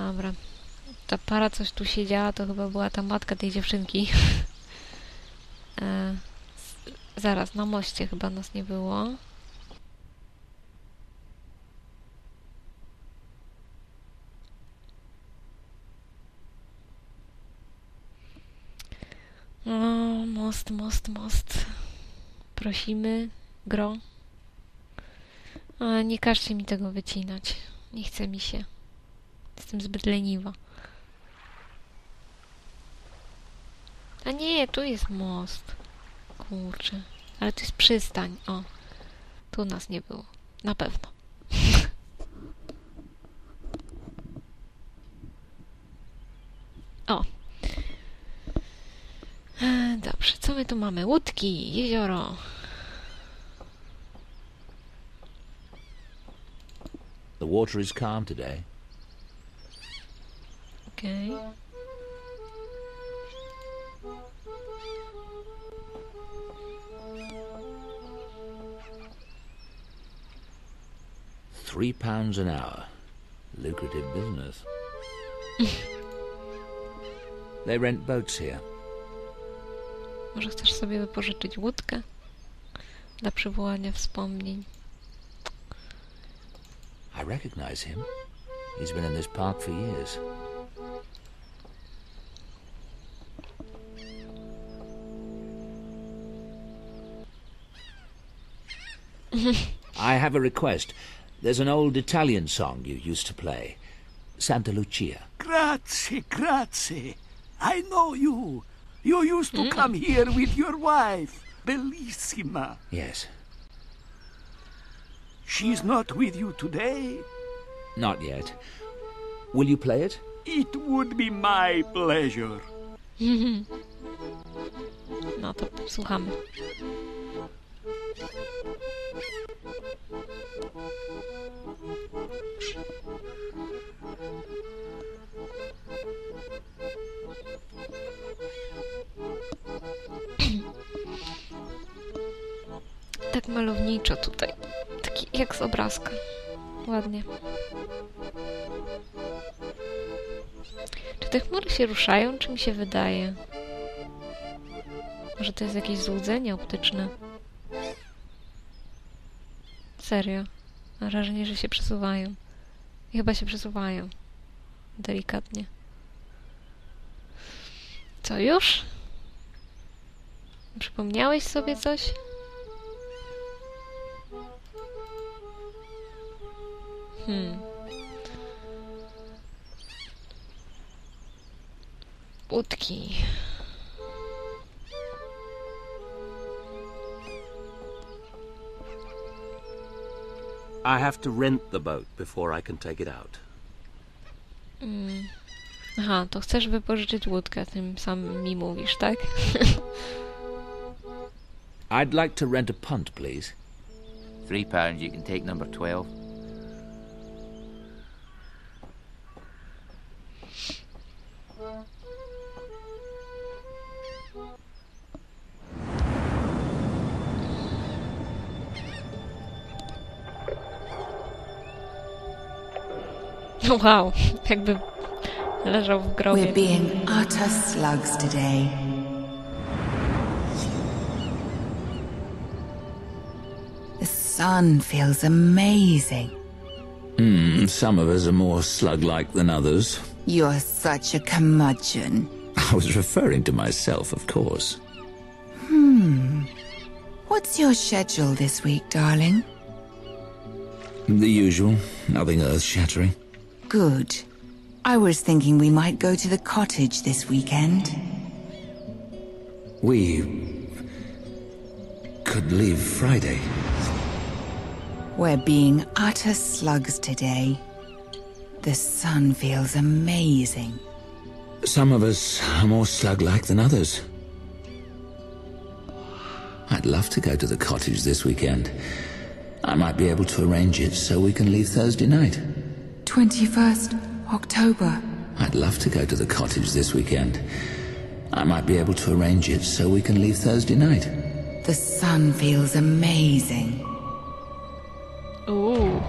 Dobra. Ta para coś tu siedziała, to chyba była ta matka tej dziewczynki. Zaraz, na moście chyba nas nie było. O, most, most, most. Prosimy, gro. A, nie każcie mi tego wycinać. Nie chce mi się. Jestem zbyt leniwa. A nie, tu jest most. Kurczę. Ale to jest przystań. O. Tu nas nie było. Na pewno. O. Dobrze, co my tu mamy? Łódki, jezioro. The water is calm today. Okej. £3 an hour. Lucrative business. They rent boats here. Może chcesz sobie wypożyczyć łódkę dla przywołania wspomnień? I recognize him. He's been in this park for years. I have a request. There's an old Italian song you used to play. Santa Lucia. Grazie, grazie. I know you. You used to come here with your wife, Bellissima. Yes. She's not with you today? Not yet. Will you play it? It would be my pleasure. No to słuchamy. Tak malowniczo tutaj. Taki jak z obrazka. Ładnie. Czy te chmury się ruszają, czy mi się wydaje? Może to jest jakieś złudzenie optyczne? Serio. Mam wrażenie, że się przesuwają. I chyba się przesuwają. Delikatnie. Co, już? Przypomniałeś sobie coś? Łódki. I have to rent the boat before I can take it out. Aha, to chcesz wypożyczyć łódkę, tym samym mi mówisz, tak? I'd like to rent a punt, please. £3 you can take number 12. Wow, jakby leżał w grobie. We're being utter slugs today. The sun feels amazing. Some of us are more slug-like than others. You're such a curmudgeon. I was referring to myself, of course. What's your schedule this week, darling? The usual, nothing earth-shattering. Good. I was thinking we might go to the cottage this weekend. We could leave Friday. We're being utter slugs today. The sun feels amazing. Some of us are more slug-like than others. I'd love to go to the cottage this weekend. I might be able to arrange it so we can leave Thursday night. 21st October. I'd love to go to the cottage this weekend. I might be able to arrange it so we can leave Thursday night. The sun feels amazing. Uuu.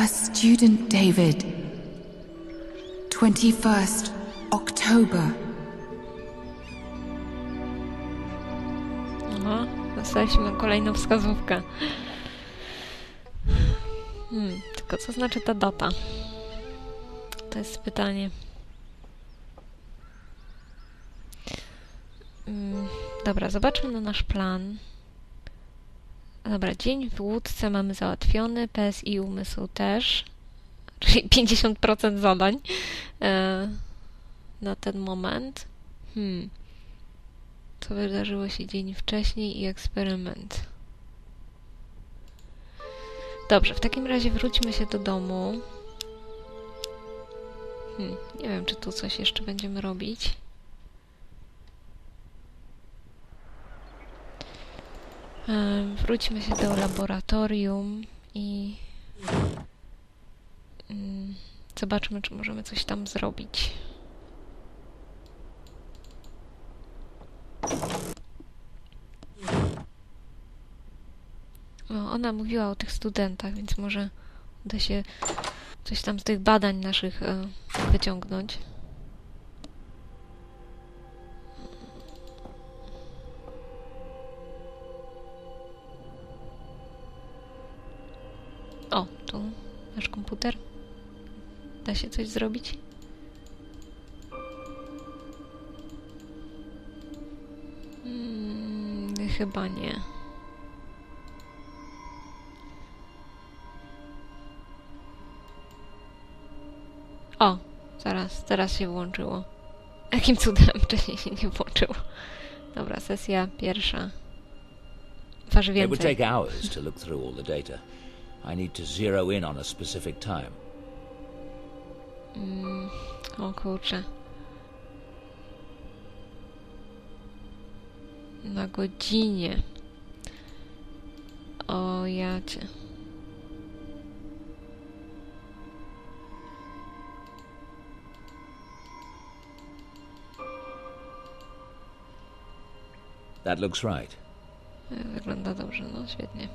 A student, David. 21st October. Aha, dostaliśmy kolejną wskazówkę. Tylko co znaczy ta data? To jest pytanie. Dobra, zobaczmy na nasz plan. Dobra, dzień w łódce mamy załatwiony, PS i umysł też. Czyli 50% zadań na ten moment. Co wydarzyło się dzień wcześniej i eksperyment. Dobrze, w takim razie wróćmy się do domu. Nie wiem, czy tu coś jeszcze będziemy robić. Wróćmy się do laboratorium i zobaczmy, czy możemy coś tam zrobić. No, ona mówiła o tych studentach, więc może uda się coś tam z tych badań naszych wyciągnąć. O, tu nasz komputer. Da się coś zrobić? Chyba nie. O, teraz się włączyło. Jakim cudem wcześniej się nie włączyło? Dobra, sesja pierwsza. Waży It would więcej. take hours to look through all the data. I need to zero in on a specific time. O kurczę. Na godzinie. O jacie. That looks right. Wygląda dobrze, no świetnie.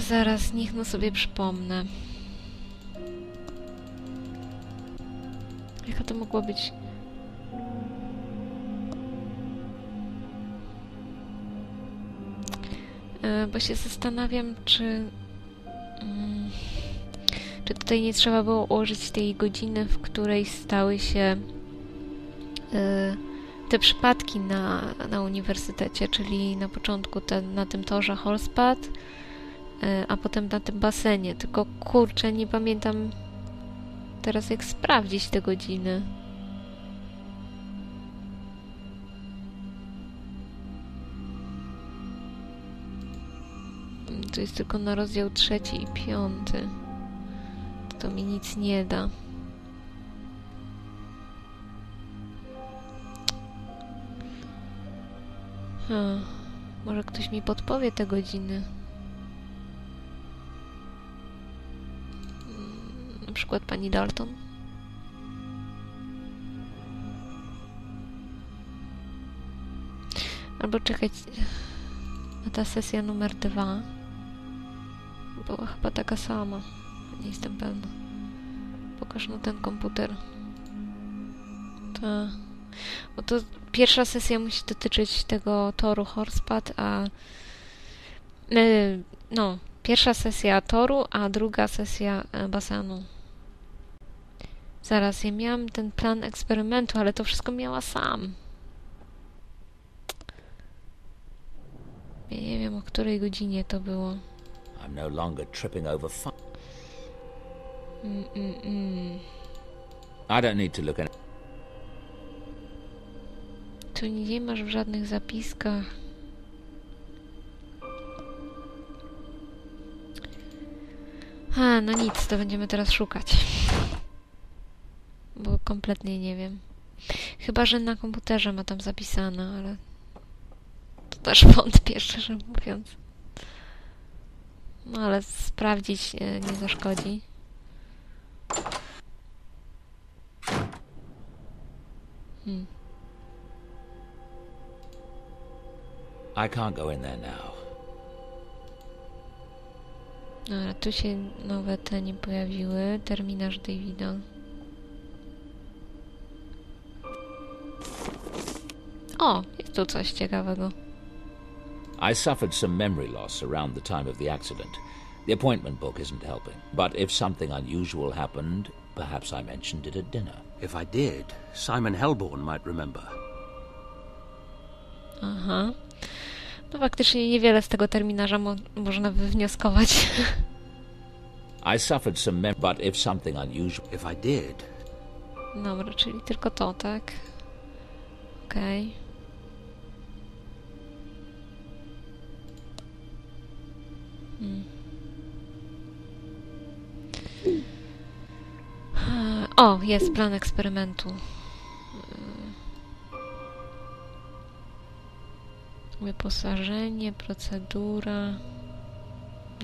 Zaraz, niech no sobie przypomnę. Jaka to mogła być? Bo się zastanawiam, czy tutaj nie trzeba było ułożyć tej godziny, w której stały się te przypadki na uniwersytecie, czyli na początku na tym torze Horsepath, a potem na tym basenie. Tylko kurczę, nie pamiętam teraz, jak sprawdzić te godziny. To jest tylko na rozdział 3 i 5. To mi nic nie da. Może ktoś mi podpowie te godziny. Na przykład pani Dalton. Albo czekać na ta sesja numer 2. Była chyba taka sama. Nie jestem pewna. Pokaż na ten komputer. Bo to pierwsza sesja musi dotyczyć tego toru Horsepath, a no, pierwsza sesja toru, a druga sesja basenu. Zaraz, ja miałam ten plan eksperymentu, ale to wszystko miała sam. Ja nie wiem, o której godzinie to było. I'm no longer tripping over I don't need to look at. Tu nie masz w żadnych zapiskach. No nic, to będziemy teraz szukać. Bo kompletnie nie wiem. Chyba że na komputerze ma tam zapisane, ale to też wątpię, szczerze mówiąc. No ale sprawdzić nie zaszkodzi. I can't go in there now. Dobra, tu się nowe te nie pojawiły. Terminarz Davida. O, jest tu coś ciekawego. I suffered some memory loss around the time of the accident. The appointment book isn't helping. But if something unusual happened, perhaps I mentioned it at dinner. If I did, Simon Helborn might remember. Aha. No faktycznie niewiele z tego terminarza można wywnioskować. I suffered some memory, but if something unusual... If I did... Dobra, czyli tylko to, tak? Okej. O, jest plan eksperymentu. Wyposażenie, procedura.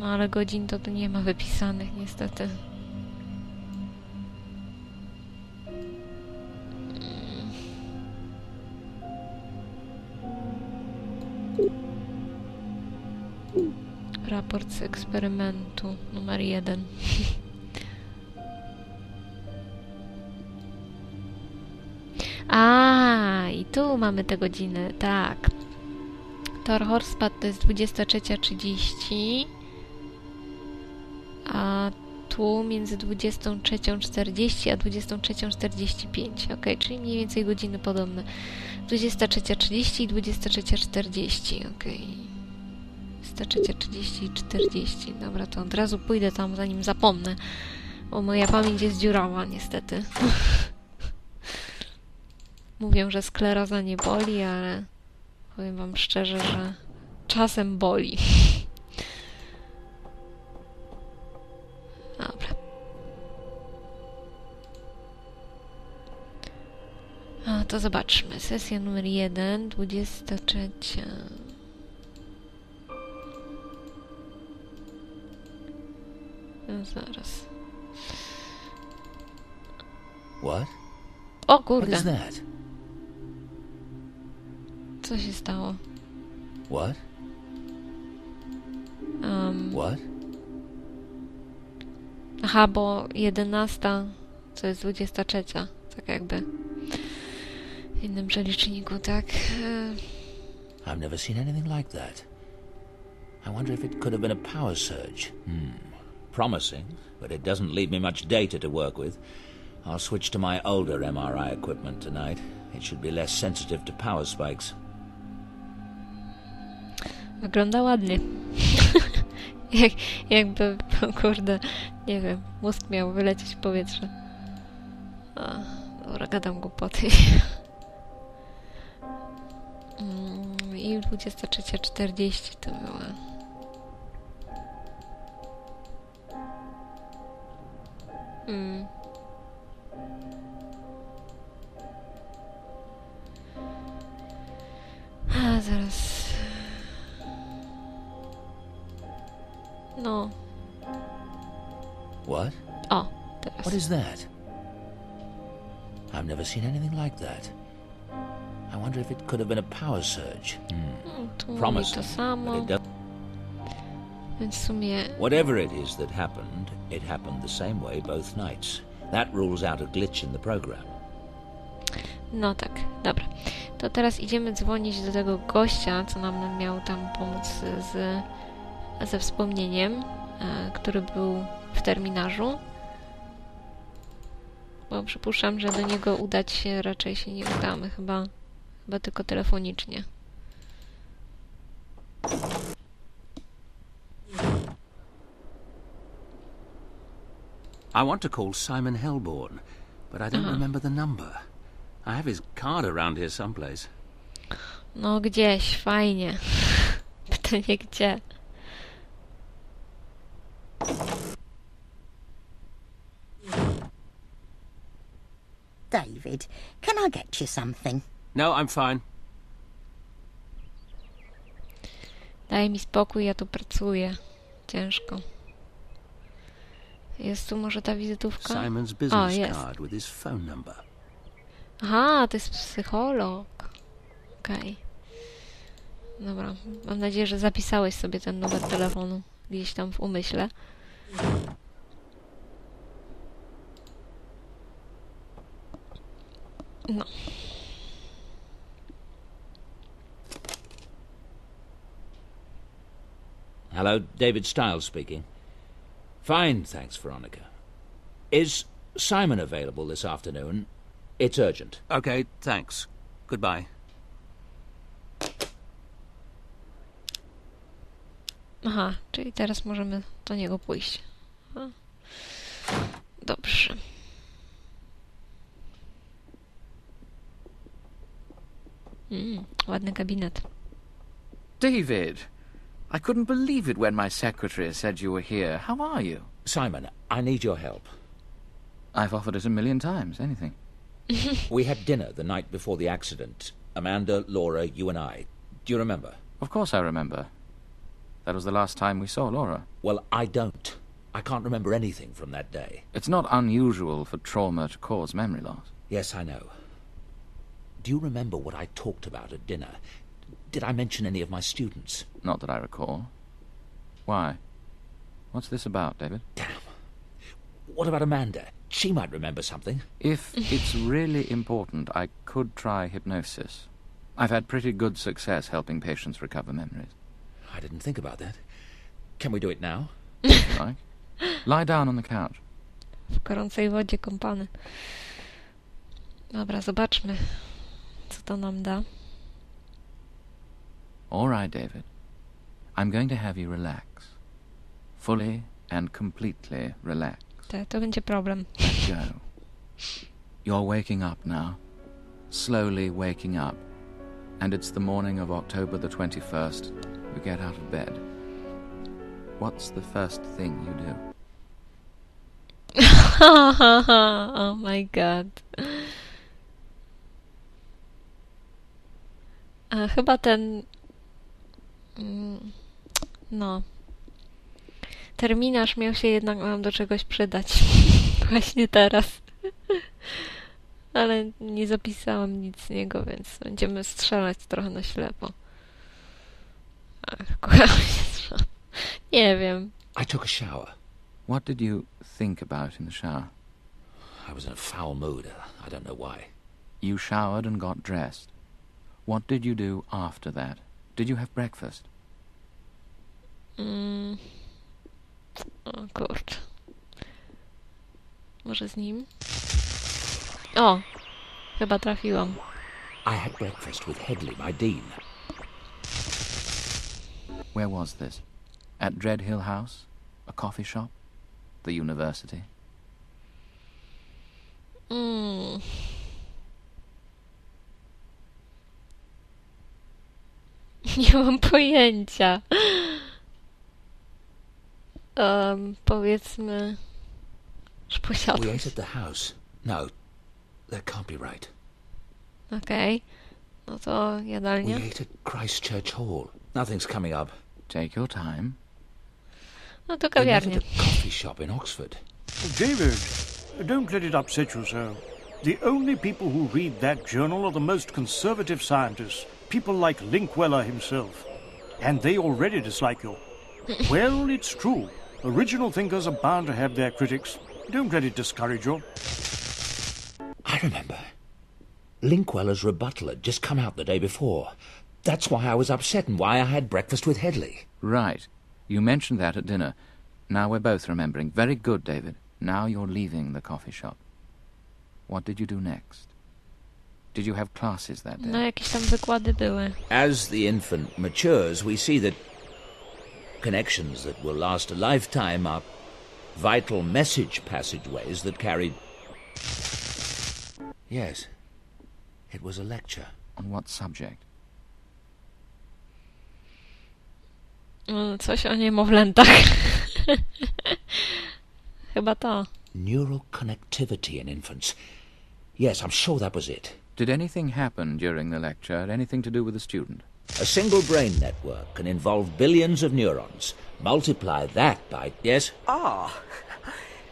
No ale godzin to tu nie ma wypisanych niestety. Raport z eksperymentu numer 1. A, i tu mamy te godziny, tak. Tor Horspad to jest 23:30, a tu między 23:40 a 23:45. Ok, czyli mniej więcej godziny podobne. 23:30 i 23:40. Ok. 23:30 i 40. Dobra, to od razu pójdę tam, zanim zapomnę, bo moja pamięć jest dziurawa, niestety. Mówią, że skleroza nie boli, ale powiem wam szczerze, że czasem boli. Dobra. A, to zobaczmy. Sesja numer 1, 23. No, zaraz. What? O What kurde. is that? Co się stało? What? What? Aha, bo 11 to jest 23. Tak jakby w innym przeliczniku, tak? I've never seen anything like that. I wonder if it could have been a power surge. Promising, but it doesn't leave me much data to work with. I'll switch to my older MRI equipment tonight. It should be less sensitive to power spikes. Wygląda ładnie. Jakby, kurde, nie wiem, mózg miał wylecieć w powietrze. A, dobra, gadam głupoty. I 23:40 to była. A, zaraz. No. What? O, teraz. What is that? I've never seen anything like that. I wonder if it could have been a power surge. Tu mówi Promising, to samo. but it doesn't. Więc w sumie... Whatever it is that happened, it happened the same way both nights. That rules out a glitch in the program. No tak, dobra. To teraz idziemy dzwonić do tego gościa, co nam miał tam pomóc ze wspomnieniem, który był w terminarzu. Bo przypuszczam, że do niego udać się raczej się nie udamy. Chyba tylko telefonicznie. I want to call Simon Helborn, but I don't remember the number. I have his card around here someplace. No gdzieś, fajnie. Pytanie gdzie? David, can I get you something? No, I'm fine. Daj mi spokój, ja tu pracuję. Ciężko. Jest tu może ta wizytówka? Simon's business card with his phone number. Aha, to jest psycholog. Okej. Dobra, mam nadzieję, że zapisałeś sobie ten numer telefonu. gdzieś tam w umyśle. No. Hello, David Stiles speaking. Fine, thanks, Veronica. Is Simon available this afternoon? It's urgent. Okay, thanks. Goodbye. Aha, czyli teraz możemy do niego pójść. Dobrze. Ładny gabinet. David! I couldn't believe it when my secretary said you were here. How are you? Simon, I need your help. I've offered it a million times. Anything. We had dinner the night before the accident. Amanda, Laura, you and I. Do you remember? Of course I remember. That was the last time we saw Laura. Well, I don't. I can't remember anything from that day. It's not unusual for trauma to cause memory loss. Yes, I know. Do you remember what I talked about at dinner? Did I mention any of my students? Not that I recall. Why? What's this about, David? Damn. What about Amanda? She might remember something. If it's really important, I could try hypnosis. I've had pretty good success helping patients recover memories. I didn't think about that. Can we do it now? If you like. Lie down on the couch. W gorącej wodzie kąpany. Dobra, zobaczmy, co to nam da. All right, David. I'm going to have you relax. Fully and completely relax. To będzie problem. Let go. You're waking up now. Slowly waking up. And it's the morning of October the 21st. You get out of bed. What's the first thing you do? Oh my god. Chyba ten... No. Terminarz miał się jednak nam do czegoś przydać. Właśnie teraz. Ale nie zapisałam nic z niego, więc będziemy strzelać trochę na ślepo. Kocham się. Nie wiem. I took a shower. What did you think about in the shower? I was in a foul mood. I don't know why. You showered and got dressed. What did you do after that? Did you have breakfast? O kurczę. Może z nim? O! Chyba trafiłam. I had breakfast with Headley, my dean. Where was this? At Dread Hill House? A coffee shop? The university? Nie mam pojęcia. Powiedzmy... że We posiadłość. ate at the house. No, that can't be right. Okej. No to We jadalnia. ate at Christchurch Hall. Nothing's coming up. Take your time. No to We met kawiarnia. at a coffee shop in Oxford. David, don't let it upset you so. The only people who read that journal are the most conservative scientists, people like Linkweller himself. And they already dislike you. Well, it's true. Original thinkers are bound to have their critics. Don't let it discourage you. I remember. Linkweller's rebuttal had just come out the day before. That's why I was upset and why I had breakfast with Headley. Right. You mentioned that at dinner. Now we're both remembering. Very good, David. Now you're leaving the coffee shop. What did you do next? Did you have classes that day? No jakieś tam wykłady były. As the infant matures, we see that connections that will last a lifetime are vital message passageways that carry... Yes, it was a lecture. On what subject? Coś o niemowlętach. Chyba to. Neural connectivity in infants. Yes, I'm sure that was it. Did anything happen during the lecture? Anything to do with the student? A single brain network can involve billions of neurons. Multiply that by... Yes? Ah,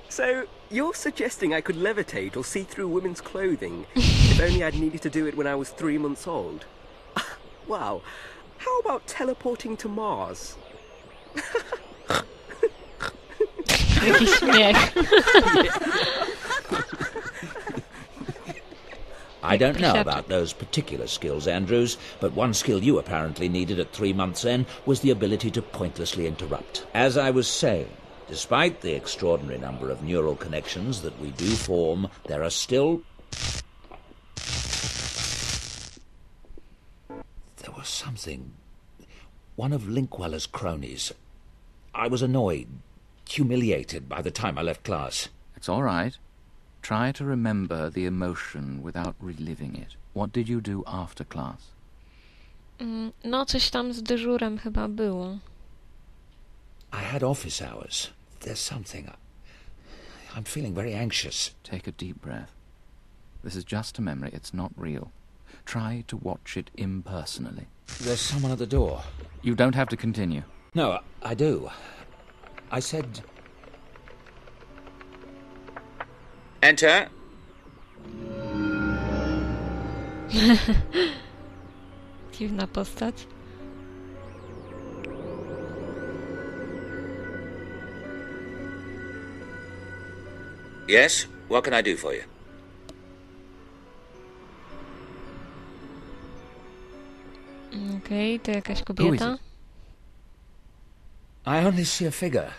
so you're suggesting I could levitate or see through women's clothing if only I'd needed to do it when I was 3 months old? Wow. How about teleporting to Mars? Taki śmiech. I don't know about those particular skills, Andrews, but one skill you apparently needed at 3 months' end was the ability to pointlessly interrupt. As I was saying, despite the extraordinary number of neural connections that we do form, there are still... There was something... One of Linkweller's cronies. I was annoyed, humiliated by the time I left class. It's all right. Try to remember the emotion without reliving it. What did you do after class? No, coś tam z dyżurem chyba było. I had office hours. There's something... I'm feeling very anxious. Take a deep breath. This is just a memory. It's not real. Try to watch it impersonally. There's someone at the door. You don't have to continue. No, I do. I said... Enter. Dziwna postać. Yes, what can I do for you? Okej, to jakaś kobieta. I only see a figure.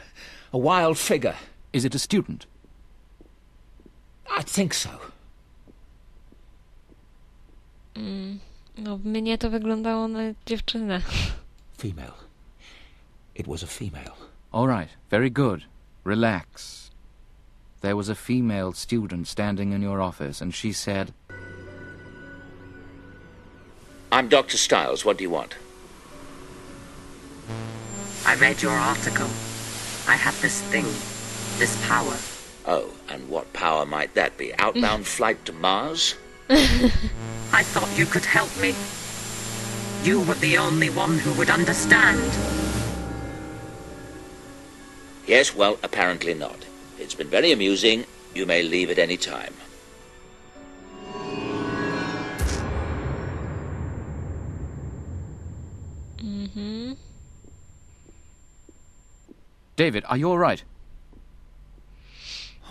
A wild figure. Is it a student? I think so. No, mnie to wyglądało na dziewczynę. Female. It was a female. All right, very good. Relax. There was a female student standing in your office, and she said... I'm Dr. Stiles. What do you want? I read your article. I have this thing, this power. Oh, and what power might that be? Outbound flight to Mars? I thought you could help me. You were the only one who would understand. Yes, well, apparently not. It's been very amusing. You may leave at any time. David, are you all right?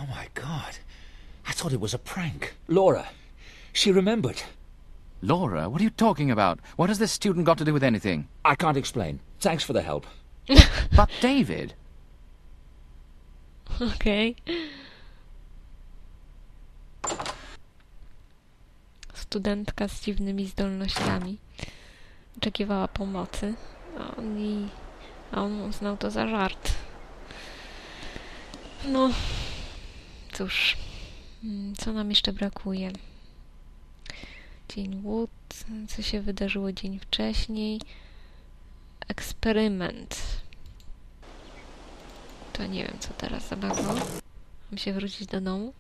Oh, my God. I thought it was a prank. Laura. She remembered. Laura, what are you talking about? What has this student got to do with anything? I can't explain. Thanks for the help. But David... Okej. Studentka z dziwnymi zdolnościami. Oczekiwała pomocy. A on uznał to za żart. No, cóż. Co nam jeszcze brakuje? Dzień Wood. Co się wydarzyło dzień wcześniej? Eksperyment. To nie wiem, co teraz za bardzo. Mam się wrócić do domu?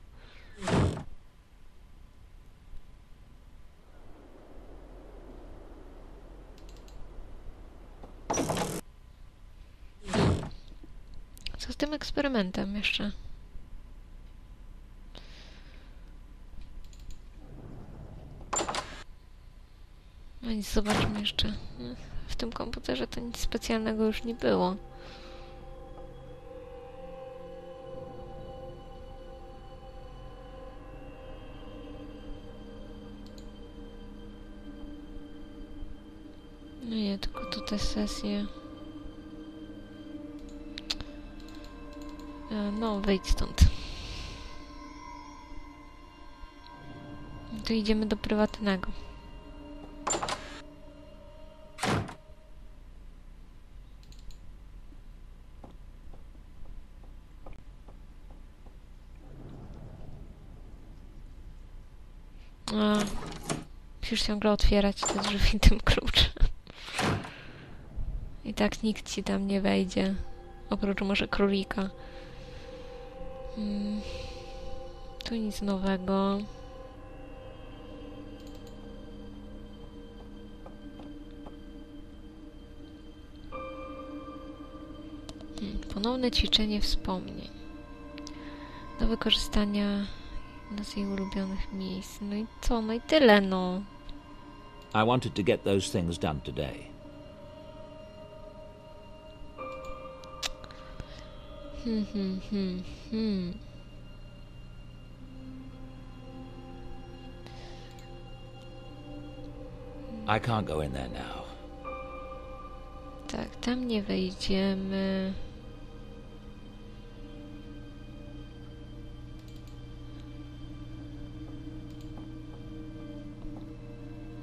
Co z tym eksperymentem jeszcze? No nic, zobaczmy jeszcze. W tym komputerze to nic specjalnego już nie było. No nie, tylko tutaj sesje. No, wyjdź stąd. To idziemy do prywatnego. Musisz ciągle otwierać te drzwi tym kluczem. I tak nikt ci tam nie wejdzie. Oprócz może królika. Tu nic nowego. Ponowne ćwiczenie wspomnień. Do wykorzystania jedno z jej ulubionych miejsc. No i co? No i tyle, no. I wanted to get those things done today. I can't go in there now. Tak, tam nie wejdziemy.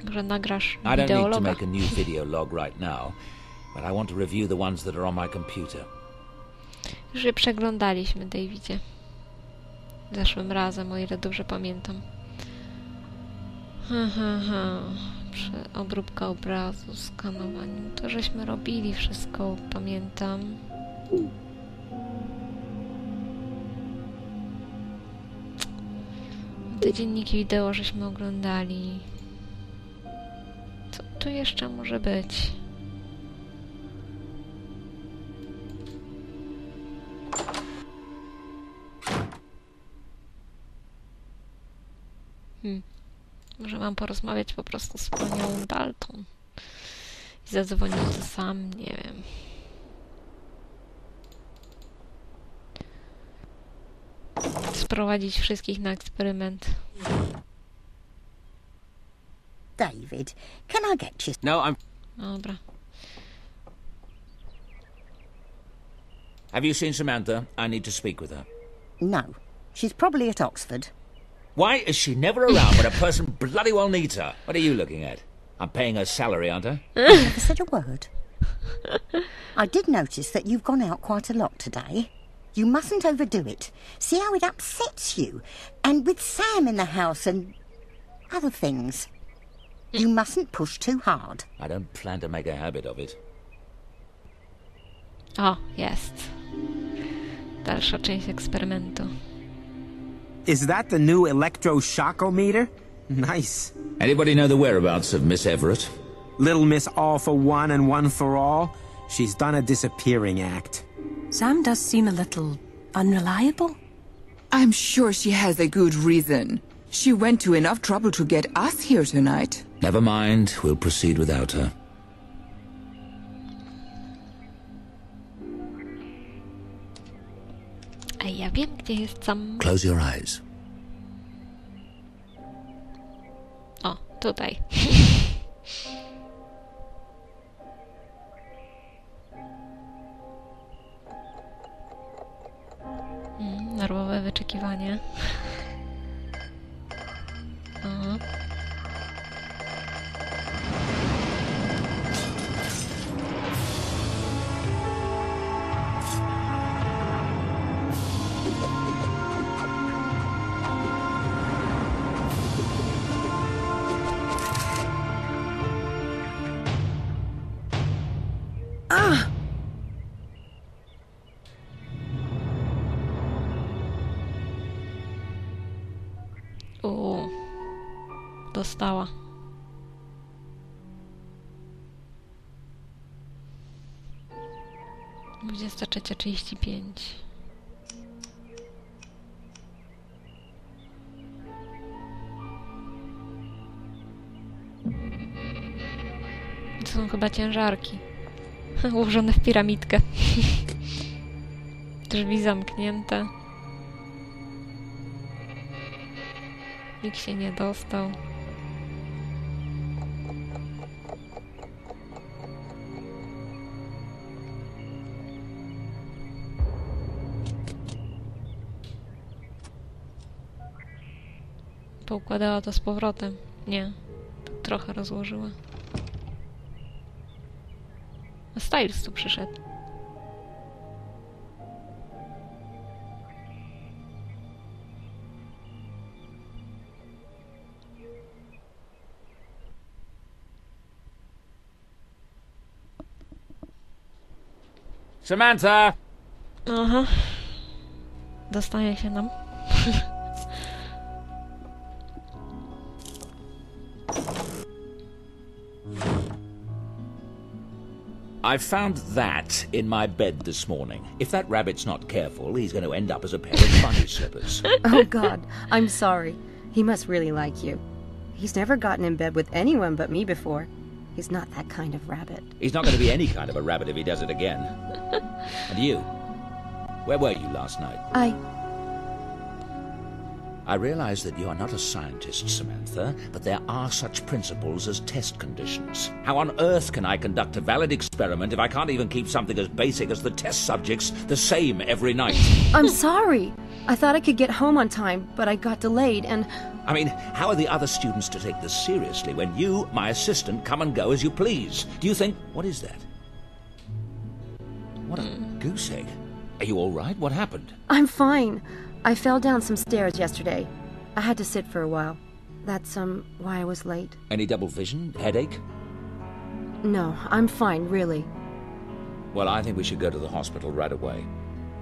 Może nagrasz I don't need to wideologa? make a new video log right now, but I want to review the ones that are on my computer. Już je przeglądaliśmy, Davidzie. Zeszłym razem, o ile dobrze pamiętam. Obróbka obrazu, skanowanie. To żeśmy robili wszystko, pamiętam. Te dzienniki wideo żeśmy oglądali. Co tu jeszcze może być? Może mam porozmawiać po prostu z panią Dalton i zadzwonić to sam, nie wiem. Sprowadzić wszystkich na eksperyment. David, can I get you... No, I'm... Dobra. Have you seen Samantha? I need to speak with her. No. She's probably at Oxford. Why is she never around when a person bloody well needs her? What are you looking at? I'm paying her salary, aren't I? I never said a word. I did notice that you've gone out quite a lot today. You mustn't overdo it. See how it upsets you? And with Sam in the house and other things. You mustn't push too hard. I don't plan to make a habit of it. O, jest. Dalsza część eksperymentu. Is that the new electroshockometer? Nice. Anybody know the whereabouts of Miss Everett? Little Miss All for One and One for All? She's done a disappearing act. Sam does seem a little unreliable. I'm sure she has a good reason. She went to enough trouble to get us here tonight. Never mind, we'll proceed without her. A ja wiem, gdzie jest sam... Close your eyes. O, tutaj. Nerwowe wyczekiwanie. Aha. Dostała. Dwudziesta 23:35. To są chyba ciężarki. Ułożone w piramidkę. Drzwi zamknięte. Nikt się nie dostał. Poukładała to z powrotem. Nie. Tak trochę rozłożyła. A Styles tu przyszedł. Samantha! Aha. Dostaje się nam. I found that in my bed this morning. If that rabbit's not careful, he's going to end up as a pair of bunny slippers. Oh, God. I'm sorry. He must really like you. He's never gotten in bed with anyone but me before. He's not that kind of rabbit. He's not going to be any kind of a rabbit if he does it again. And you? Where were you last night? I realize that you are not a scientist, Samantha, but there are such principles as test conditions. How on earth can I conduct a valid experiment if I can't even keep something as basic as the test subjects the same every night? I'm sorry. I thought I could get home on time, but I got delayed and... I mean, how are the other students to take this seriously when you, my assistant, come and go as you please? Do you think... What is that? What a goose egg. Are you all right? What happened? I'm fine. I fell down some stairs yesterday. I had to sit for a while. That's, why I was late. Any double vision? Headache? No, I'm fine, really. Well, I think we should go to the hospital right away.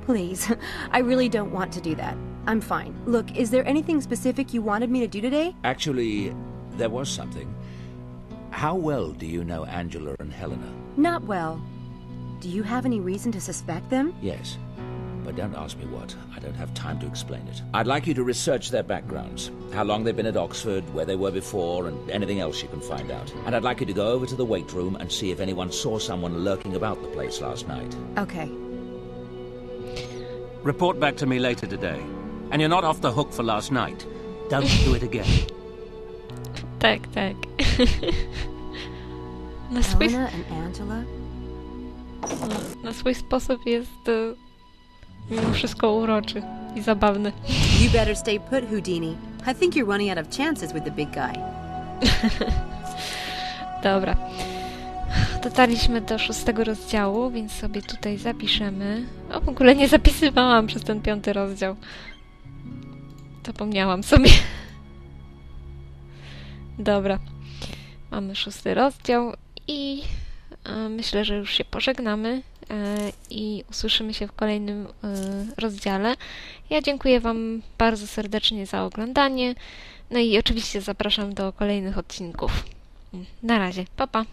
Please, I really don't want to do that. I'm fine. Look, is there anything specific you wanted me to do today? Actually, there was something. How well do you know Angela and Helena? Not well. Do you have any reason to suspect them? Yes. But don't ask me what. I don't have time to explain it. I'd like you to research their backgrounds. How long they've been at Oxford, where they were before, and anything else you can find out. And I'd like you to go over to the weight room and see if anyone saw someone lurking about the place last night. Okay. Report back to me later today. And you're not off the hook for last night. Don't do it again. Tak. Helena and Angela? Na swój sposób jest mimo wszystko uroczy i zabawny. You better stay put, Houdini. I think you're running out of chances with the big guy. Dobra. Dotarliśmy do 6. rozdziału, więc sobie tutaj zapiszemy. O, w ogóle nie zapisywałam przez ten 5. rozdział. Zapomniałam sobie. Dobra. Mamy 6. rozdział i myślę, że już się pożegnamy i usłyszymy się w kolejnym rozdziale. Ja dziękuję Wam bardzo serdecznie za oglądanie. No i oczywiście zapraszam do kolejnych odcinków. Na razie. Pa, pa.